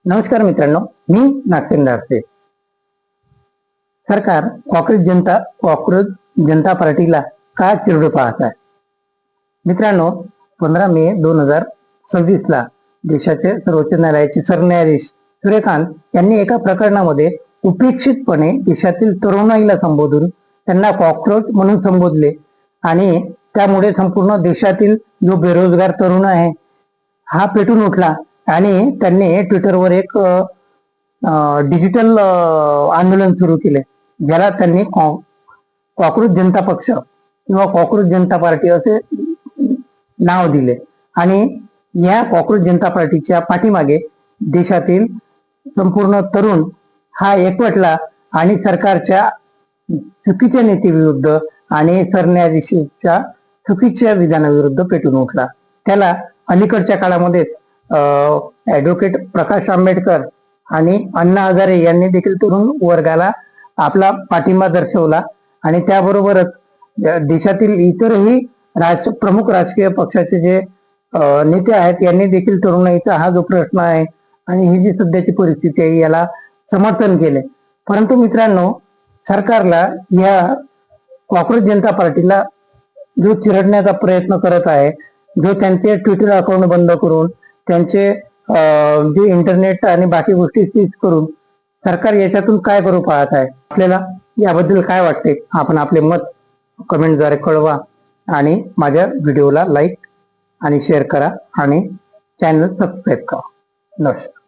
नमस्कार मित्रांनो, मी नागसेंदारचे. सरकार कॉक्रोच जनता पार्टीला का चिरडू पाहत आहे? मित्रांनो, 15 मे 2026 ला देशाचे सर्वोच्च न्यायालयाचे सरन्यायाधीश सूर्यकांत यांनी एका प्रकरणामध्ये उपेक्षितपणे देशातील तरुणाईला संबोधून त्यांना कॉक्रोच म्हणून संबोधले आणि त्यामुळे संपूर्ण देशातील जो बेरोजगार तरुण आहे हा पेटून उठला आणि त्यांनी ट्विटरवर एक डिजिटल आंदोलन सुरू केले, ज्याला त्यांनी कॉक्रोच जनता पक्ष किंवा कॉक्रोच जनता पार्टी असे नाव दिले. आणि या कॉक्रोच जनता पार्टीच्या पाठीमागे देशातील संपूर्ण तरुण हा एकवटला आणि सरकारच्या चुकीच्या नीतीविरुद्ध आणि सरन्यायाधीशाच्या चुकीच्या विधानाविरुद्ध पेटून उठला. त्याला अलीकडच्या काळामध्ये ऍडव्होकेट प्रकाश आंबेडकर आणि अण्णा हजारे यांनी देखील तरुण वर्गाला आपला पाठिंबा दर्शवला आणि त्याबरोबरच देशातील इतरही प्रमुख राजकीय पक्षाचे जे नेते आहेत यांनी देखील तरुणाईचा हा जो प्रश्न आहे आणि ही जी सध्याची परिस्थिती आहे याला समर्थन केले. परंतु मित्रांनो, सरकारला या कॉक्रोच जनता पार्टीला जो चिरडण्याचा प्रयत्न करत आहे, जो त्यांचे ट्विटर अकाउंट बंद करून त्यांचे जे इंटरनेट आणि बाकी गोष्टी सीज करून सरकार याच्यातून काय करू पाहत आहे, आपल्याला याबद्दल काय वाटते? आपण आपले मत कमेंटद्वारे कळवा आणि माझ्या व्हिडिओला लाईक आणि शेअर करा आणि चॅनल सबस्क्राईब करा. नमस्कार.